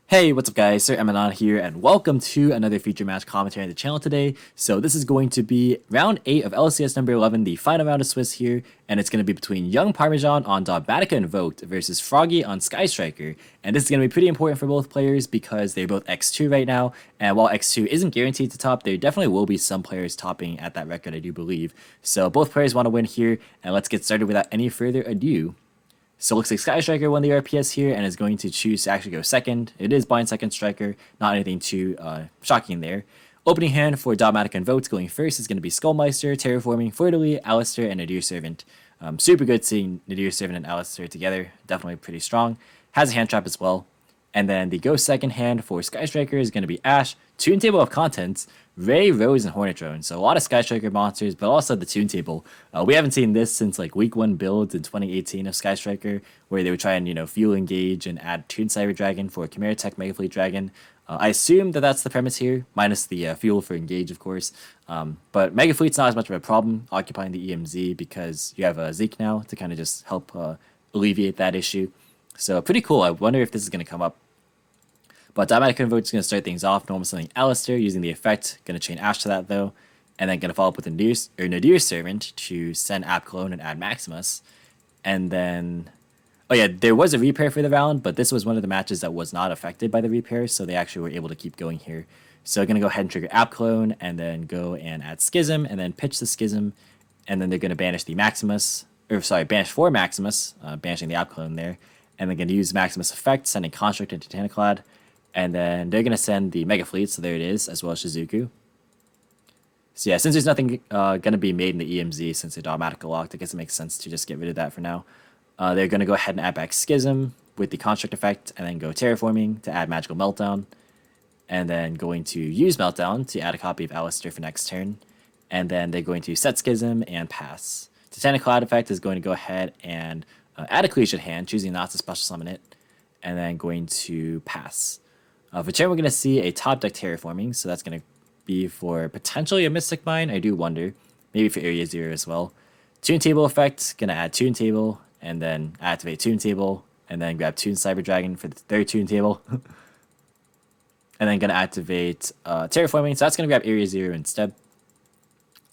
Hey, what's up guys, Sir Emanon here, and welcome to another feature match commentary on the channel today. So this is going to be round 8 of LCS number 11, the final round of Swiss here, and it's going to be between Young Parmesan on Dogmatika Invoked versus Froggy on Sky Striker. And this is going to be pretty important for both players because they're both X2 right now, and while X2 isn't guaranteed to top, there definitely will be some players topping at that record, I do believe. So both players want to win here, and let's get started without any further ado. So it looks like Sky Striker won the RPS here and is going to choose to actually go second. It is blind second striker, not anything too shocking there. Opening hand for Dogmatika Invoked going first is going to be Skullmeister, Terraforming, Fleur-de-Lis, Alistair, and Nadir Servant. Super good seeing Nadir Servant and Alistair together, definitely pretty strong. Has a hand trap as well. And then the go second hand for Sky Striker is going to be Ashe, Tune Table of Contents, Ray, Rose, and Hornet Drone. So a lot of Sky Striker monsters, but also the Tune Table. We haven't seen this since like week 1 builds in 2018 of Sky Striker, where they would try and, fuel engage and add Tune Cyber Dragon for Chimera Tech Mega Fleet Dragon. I assume that that's the premise here, minus the fuel for engage, of course. But Mega Fleet's not as much of a problem occupying the EMZ because you have Zeke now to kind of just help alleviate that issue. So pretty cool. I wonder if this is going to come up. But Dogmatika Invoked is going to start things off, normal sending Alistair using the effect. Going to chain Ashe to that though. And then going to follow up with Nadir Servant to send App Clone and add Maximus. And then, oh yeah, there was a repair for the round, but this was one of the matches that was not affected by the repair, so they actually were able to keep going here. So going to go ahead and trigger App Clone, and then go and add Schism, and then pitch the Schism, and then they're going to banish the Maximus, banish 4 Maximus, banishing the App Clone there, and they're going to use Maximus effect, sending Construct into Titanic. And then they're going to send the Mega Fleet, so there it is, as well as Shizuku. So yeah, since there's nothing going to be made in the EMZ since they're Dogmatika locked, I guess it makes sense to just get rid of that for now. They're going to go ahead and add back Schism with the Construct effect, and then go Terraforming to add Magical Meltdown. And then going to use Meltdown to add a copy of Alistair for next turn. And then they're going to set Schism and pass. Titanic Cloud effect is going to go ahead and add a Collegiate hand, choosing not to special summon it. And then going to pass. For turn, we're going to see a top deck Terraforming, so that's going to be for potentially a Mystic Mine, I do wonder. Maybe for Area 0 as well. Tune Table effect, going to add Tune Table, and then activate Tune Table, and then grab Tune Cyber Dragon for the third Tune Table. And then going to activate Terraforming, so that's going to grab Area 0 instead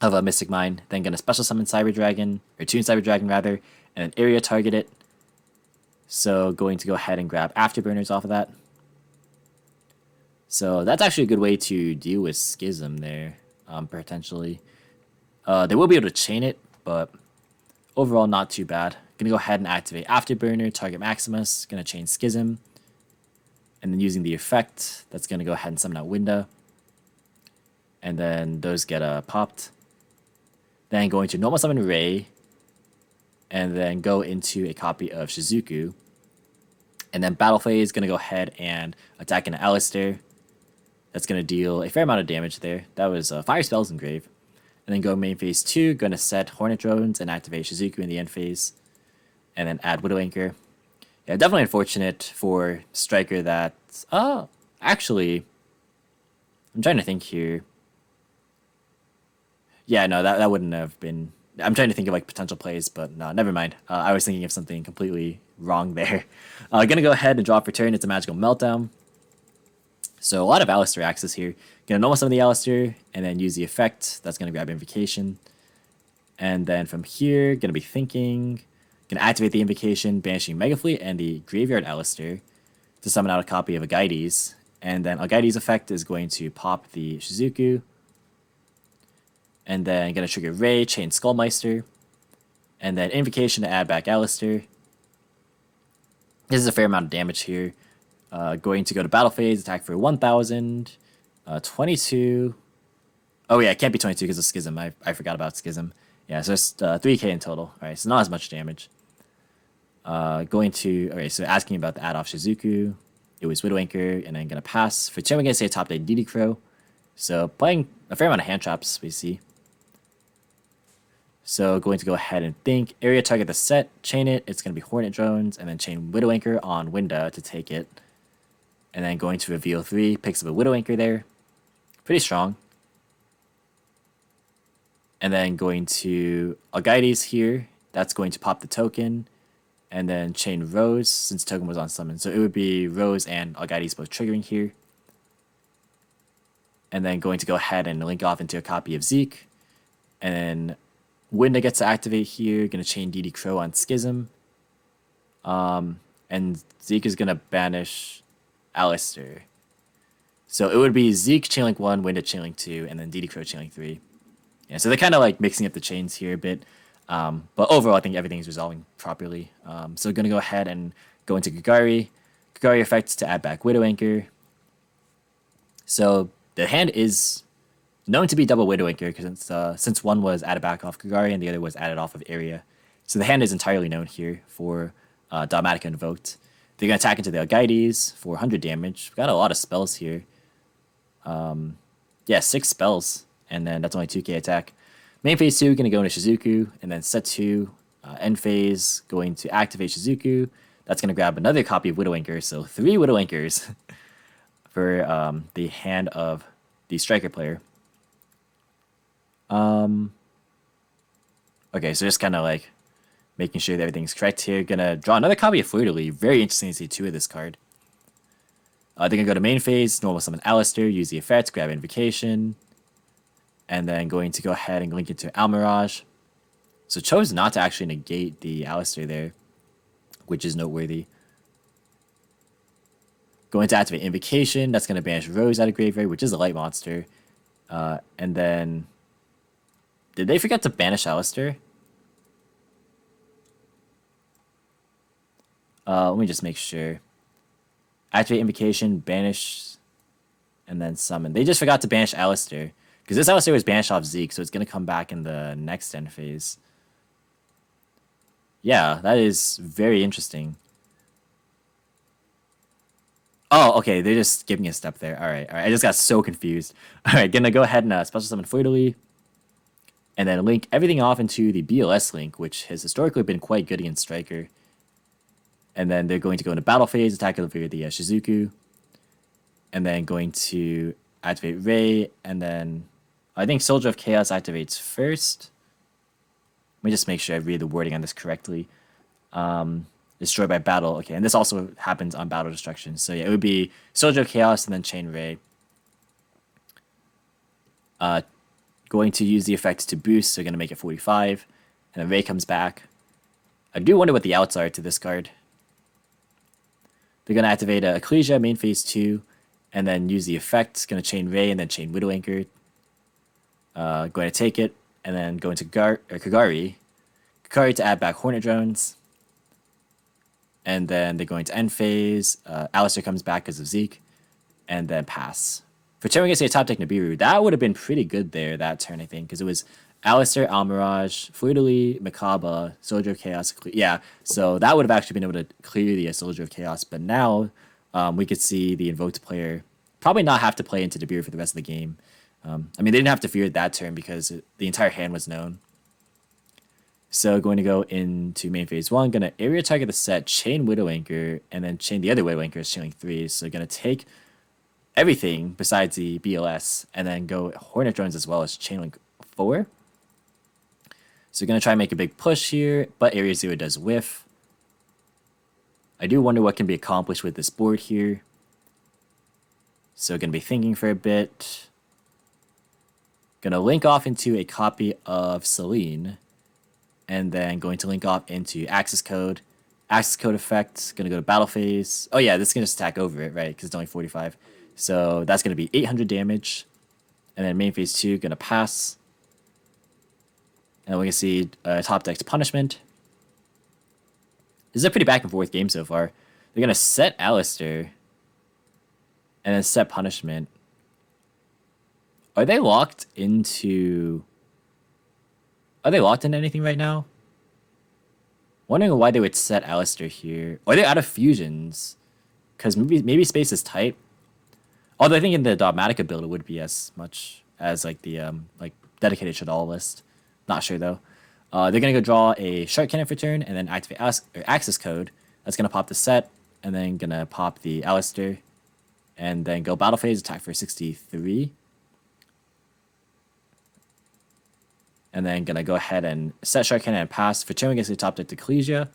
of a Mystic Mine. Then going to special summon Cyber Dragon, or Tune Cyber Dragon rather, and then Area target it. So going to go ahead and grab Afterburners off of that. So that's actually a good way to deal with Schism there, potentially. They will be able to chain it, but overall not too bad. Gonna go ahead and activate Afterburner, target Maximus, gonna chain Schism. And then using the effect, that's gonna go ahead and summon out Winda. And then those get popped. Then going to normal summon Ray. And then go into a copy of Shizuku. And then Battle Phase, gonna go ahead and attack into Alistair. That's going to deal a fair amount of damage there. That was Fire Spells Engrave. And then go main phase 2, going to set Hornet Drones and activate Shizuku in the end phase. And then add Widow Anchor. Yeah, definitely unfortunate for Striker that... actually, I'm trying to think here. Yeah, no, that wouldn't have been... I'm trying to think of like potential plays, but no, never mind. I was thinking of something completely wrong there. Gonna go ahead and draw for turn. It's a Magical Meltdown. So a lot of Alistair access here. Gonna normal summon the Alistair, and then use the effect. That's gonna grab Invocation. And then from here, gonna be thinking. Gonna activate the Invocation, banishing Mega Fleet and the Graveyard Alistair to summon out a copy of Agaides. And then Agaides effect is going to pop the Shizuku. And then gonna trigger Ray, chain Skullmeister. And then Invocation to add back Alistair. This is a fair amount of damage here. Going to go to Battle Phase, attack for 1,000, 22. Oh yeah, it can't be 22 because of Schism. I forgot about Schism. Yeah, so it's 3k in total. Alright, so not as much damage. Alright, so asking about the add-off Shizuku. It was Widow Anchor, and then going to pass. For turn, we're going to say top deck DD Crow. So playing a fair amount of hand traps, we see. So going to go ahead and think. Area target the set, chain it. It's going to be Hornet Drones, and then chain Widow Anchor on Winda to take it. And then going to reveal 3, picks up a Widow Anchor there. Pretty strong. And then going to Agaides here. That's going to pop the token. and then chain Rose since token was on summon. So it would be Rose and Algighty's both triggering here. And then going to go ahead and link off into a copy of Zeke. And then Winda gets to activate here. Going to chain DD Crow on Schism. And Zeke is going to banish Alistair. So it would be Zeke chainlink 1, Winda chainlink 2, and then DD Crow chainlink 3. Yeah, so they're kind of like mixing up the chains here a bit. But overall, I think everything's resolving properly. So we're going to go ahead and go into Gagari. Gagari effects to add back Widow Anchor. So the hand is known to be double Widow Anchor because since one was added back off Gagari and the other was added off of Area. So the hand is entirely known here for Dogmatika Invoked. They're going to attack into the Algighties for 100 damage. We've got a lot of spells here. Yeah, 6 spells. And then that's only 2k attack. Main phase 2, going to go into Shizuku. And then set 2, end phase, going to activate Shizuku. That's going to grab another copy of Widow Anchor. So 3 Widow Anchors for the hand of the striker player. Okay, so just kind of like making sure that everything's correct here. Gonna draw another copy of Fleur-de-Lis. Very interesting to see 2 of this card. They're gonna go to main phase, normal summon Alistair, use the effect, grab Invocation, and then going to go ahead and link it to Almirage. So chose not to actually negate the Alistair there, which is noteworthy. Going to activate Invocation, that's gonna banish Rose out of graveyard, which is a light monster. And then did they forget to banish Alistair? Let me just make sure. Activate Invocation, banish, and then summon. They just forgot to banish Alistair. Because this Alistair was banished off Zeke, so it's going to come back in the next end phase. Yeah, that is very interesting. Oh, okay, they're just skipping a step there. Alright, I just got so confused. Alright, gonna go ahead and special summon Fleur-de-Lis. And then link everything off into the BLS link, which has historically been quite good against Striker. And then they're going to go into battle phase, attack over the Shizuku. And then going to activate Ray. And then I think Soldier of Chaos activates first. Let me just make sure I read the wording on this correctly. Destroyed by battle. Okay, and this also happens on battle destruction. So yeah, it would be Soldier of Chaos and then Chain Ray. Going to use the effects to boost, so going to make it 45. And then Ray comes back. I do wonder what the outs are to this card. They're going to activate Ecclesia, main phase 2, and then use the effect. Going to chain Ray and then chain Widow Anchor. Going to take it, and then go into Kagari. Kagari to add back Hornet Drones. And then they're going to end phase. Alistair comes back because of Zeke. And then pass. For turn against a top deck Nibiru, that would have been pretty good there that turn, I think. Because it was Alistair, Almirage, Fleur-de-Lis, Hcabe, Soldier of Chaos. Yeah, so that would have actually been able to clear the Soldier of Chaos. But now we could see the Invoked player probably not have to play into Nibiru for the rest of the game. I mean, they didn't have to fear that turn because the entire hand was known. So going to go into main phase 1, going to area target the set, chain Widow Anchor, and then chain the other Widow Anchor, chain 3. So going to take everything besides the BLS, and then go Hornet Drones as well as chain link 4. So we're going to try and make a big push here, but Area 0 does whiff. I do wonder what can be accomplished with this board here. So going to be thinking for a bit. Going to link off into a copy of Celine. And then going to link off into Access Code. Access Code effect. Going to go to Battle Phase. Oh yeah, this is going to just attack over it, right? Because it's only 45. So that's going to be 800 damage. And then main phase 2, going to pass. And we can see top deck's Punishment. This is a pretty back and forth game so far. They're going to set Alistair. And then set Punishment. Are they locked into... Are they locked into anything right now? Wondering why they would set Alistair here. Or are they out of fusions? Because maybe space is tight. Although I think in the Dogmatika build it would be as much as like the dedicated Shadal list. Not sure though. They're gonna go draw a Shark Cannon for turn and then activate Access Code. That's gonna pop the set and then gonna pop the Alistair and then go battle phase, attack for 63. And then gonna go ahead and set Shark Cannon and pass for turn against the top deck Ecclesia.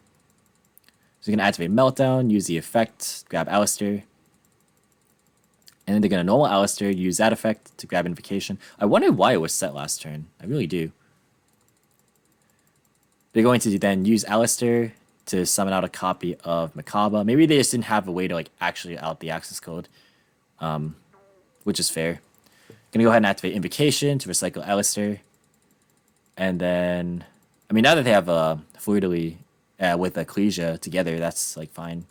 So you're going to activate Meltdown, use the effect, grab Alistair. And then they're going to normal Alistair, use that effect to grab Invocation. I wonder why it was set last turn. I really do. They're going to then use Alistair to summon out a copy of Hcabe. Maybe they just didn't have a way to like actually out the access code, which is fair. Gonna go ahead and activate Invocation to recycle Alistair. And then, I mean, now that they have Fluidly with Ecclesia together, that's like fine.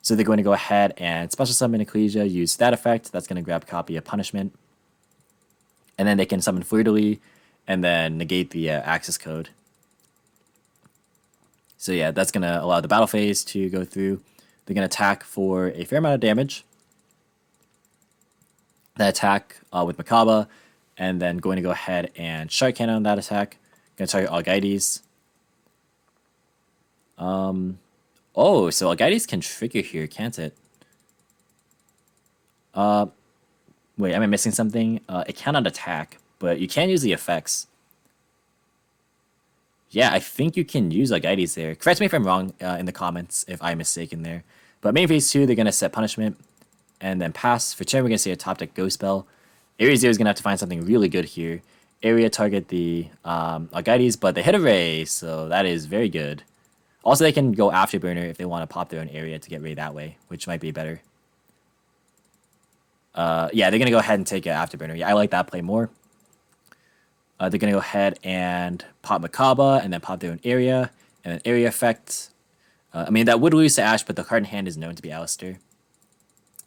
So they're going to go ahead and special summon Ecclesia, use that effect. That's going to grab copy of Punishment. And then they can summon Fluidly and then negate the access code. So yeah, that's going to allow the battle phase to go through. They're going to attack for a fair amount of damage. That attack with Hcabe, and then going to go ahead and Shark Cannon on that attack. Going to target Algides. Oh, so Algides can trigger here, can't it? Wait, am I missing something? It cannot attack, but you can use the effects. Yeah, I think you can use Algides there. Correct me if I'm wrong in the comments if I'm mistaken there. But main phase 2, they're going to set Punishment and then pass. For turn, we're going to see a top deck Ghost Spell. Area 0 is going to have to find something really good here. Area target the Algides, but they hit a Ray, so that is very good. Also, they can go Afterburner if they want to pop their own area to get Ray that way, which might be better. Yeah, they're going to go ahead and take an Afterburner. Yeah, I like that play more. They're going to go ahead and pop Hcabe and then pop their own area. And then area effect. I mean, that would lose to Ash, but the card in hand is known to be Alistair.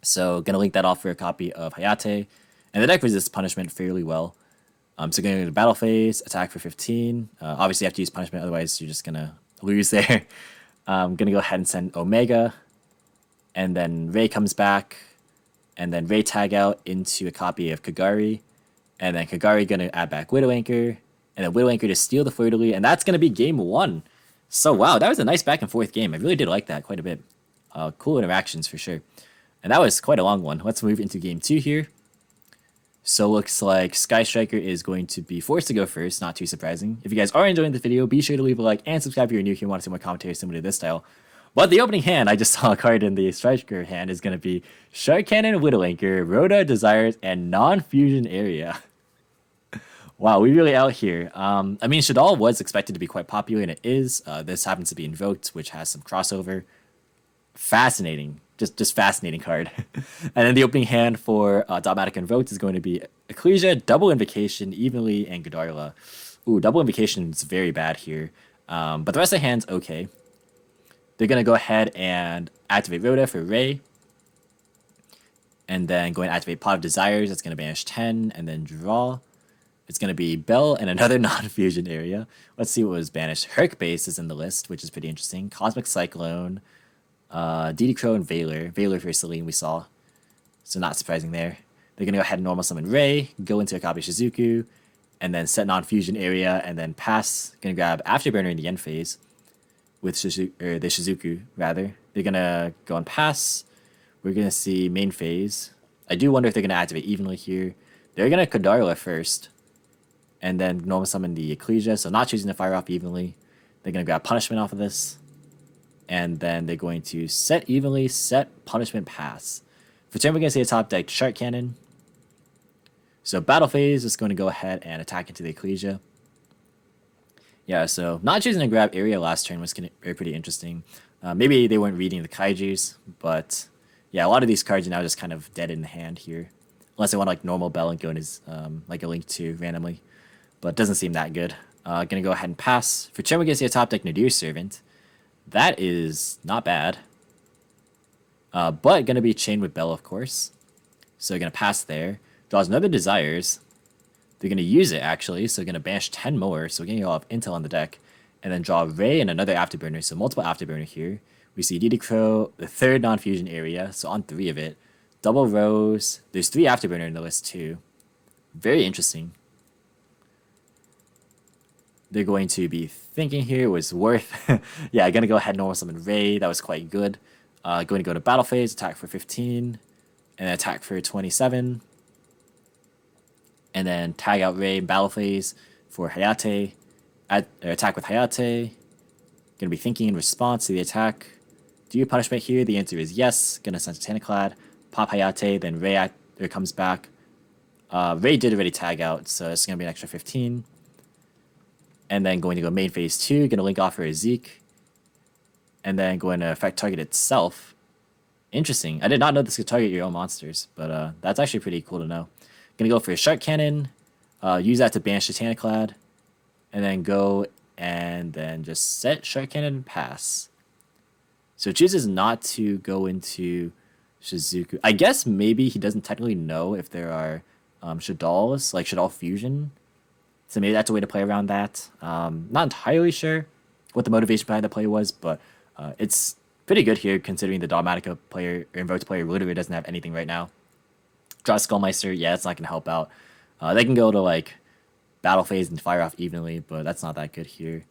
So, going to link that off for a copy of Hayate. And the deck resists Punishment fairly well. So, going to go to Battle Phase, attack for 15. Obviously, you have to use Punishment, otherwise you're just going to lose there. I'm going to go ahead and send Omega. And then Ray comes back. And then Ray tag out into a copy of Kagari. And then Kagari going to add back Widow Anchor. And then Widow Anchor to steal the Fleur-de-Lis. And that's going to be game 1. So, wow, that was a nice back and forth game. I really did like that quite a bit. Cool interactions for sure. And that was quite a long one. Let's move into game 2 here. So looks like Sky Striker is going to be forced to go first, not too surprising. If you guys are enjoying this video, be sure to leave a like and subscribe if you're new here and want to see more commentary similar to this style. But the opening hand, I just saw a card in the Striker hand, is going to be Shark Cannon, Widow Anchor, Rhoda, Desires, and Non-Fusion Area. Wow, we really out here. I mean, Shaddoll was expected to be quite popular, and it is. This happens to be Invoked, which has some crossover. Fascinating. Just fascinating card. And then the opening hand for Dogmatika Invoked is going to be Ecclesia, Double Invocation, Evenly, and Gardner. Ooh, Double Invocation is very bad here. But the rest of the hand's okay. They're going to go ahead and activate Rhoda for Ray. And then go and activate Pot of Desires. That's going to banish 10 and then draw. It's going to be Bell and another non-fusion area. Let's see what was banished. Herc Base is in the list, which is pretty interesting. Cosmic Cyclone. DD Crow and Valor. Valor for Celine we saw. So not surprising there. They're going to go ahead and normal summon Ray, go into a copy of Shizuku, and then set non-fusion area, and then pass. Going to grab Afterburner in the end phase with the Shizuku, rather. They're going to go and pass. We're going to see main phase. I do wonder if they're going to activate evenly here. They're going to Gardner first, and then normal summon the Ecclesia, so not choosing to fire off evenly. They're going to grab Punishment off of this. And then they're going to set evenly, set Punishment, pass. For turn, we're going to see a top deck Shark Cannon. So battle phase is going to go ahead and attack into the Ecclesia. Yeah, so not choosing to grab area last turn was pretty interesting. Maybe they weren't reading the Kaijus, but yeah, a lot of these cards are now just kind of dead in the hand here. Unless they want like normal Bell and go into like a Link 2 randomly. But it doesn't seem that good. Going to go ahead and pass. For turn, we're going to see a top deck Nadir Servant. That is not bad. But going to be chained with Bell, of course. So they're going to pass there. Draws another Desires. They're going to use it, actually. So they're going to banish 10 more. So we're going to go off Intel on the deck. And then draw Ray and another Afterburner. So multiple Afterburner here. We see DD Crow, the third non-fusion area. So on 3 of it. Double Rose. There's 3 Afterburner in the list, too. Very interesting. They're going to be thinking here was worth. Yeah, I'm going to go ahead and normal summon Ray. That was quite good. Going to go to battle phase, attack for 15, and then attack for 27. And then tag out Ray in battle phase for Hayate. Attack with Hayate. Going to be thinking in response to the attack. Do you punishment here? The answer is yes. Gonna send Titanic, pop Hayate, then Ray comes back. Ray did already tag out, so it's gonna be an extra 15. And then going to go main phase 2, gonna link off for Zeke. And then going to affect target itself. Interesting. I did not know this could target your own monsters, but that's actually pretty cool to know. Gonna go for a Shark Cannon, use that to banish Titanic, and then go and then just set Shark Cannon and pass. So it chooses not to go into Shizuku. I guess maybe he doesn't technically know if there are Shadals, like Shadal Fusion. So maybe that's a way to play around that. Not entirely sure what the motivation behind the play was, but it's pretty good here considering the Dogmatika player or Invoked player literally doesn't have anything right now. Draw Skullmeister, yeah, it's not going to help out. They can go to like Battle Phase and fire off evenly, but that's not that good here.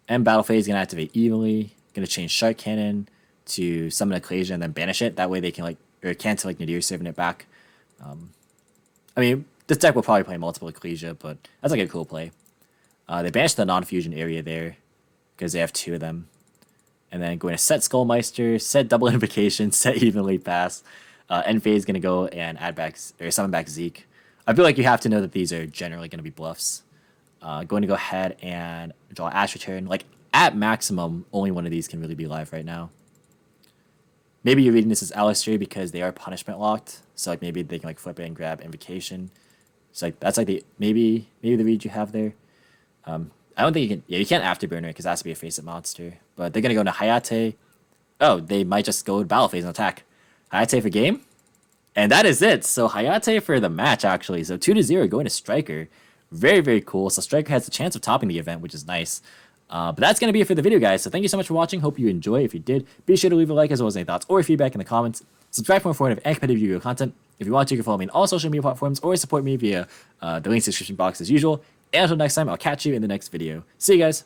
And Battle Phase is going to activate evenly. Going to change Shark Cannon to summon Ecclesia and then banish it. That way they can like, or cancel like Nadir, serving it back. I mean, this deck will probably play multiple Ecclesia, but that's like a cool play. They banish the non-fusion area there because they have 2 of them. And then going to set Skullmeister, set Double Invocation, set Evenly Pass. End phase is going to go and add back or summon back Zeke. I feel like you have to know that these are generally going to be bluffs. Going to go ahead and draw Ash Return. Like at maximum, only one of these can really be live right now. Maybe you're reading this as Alistair because they are punishment locked. So like maybe they can like flip it and grab Invocation. So like that's like the maybe the read you have there. I don't think you can. Yeah, you can't Afterburner because it has to be a face-up monster. But they're gonna go into Hayate. Oh, they might just go to battle phase and attack. Hayate for game, and that is it. So Hayate for the match actually. So 2-0 going to Striker. Very very cool. So Striker has a chance of topping the event, which is nice. But that's gonna be it for the video, guys. So thank you so much for watching. Hope you enjoy. If you did, be sure to leave a like as well as any thoughts or feedback in the comments. Subscribe for more informative and competitive Yu-Gi-Oh content. If you want to, you can follow me on all social media platforms or support me via the links in the description box as usual. And until next time, I'll catch you in the next video. See you guys.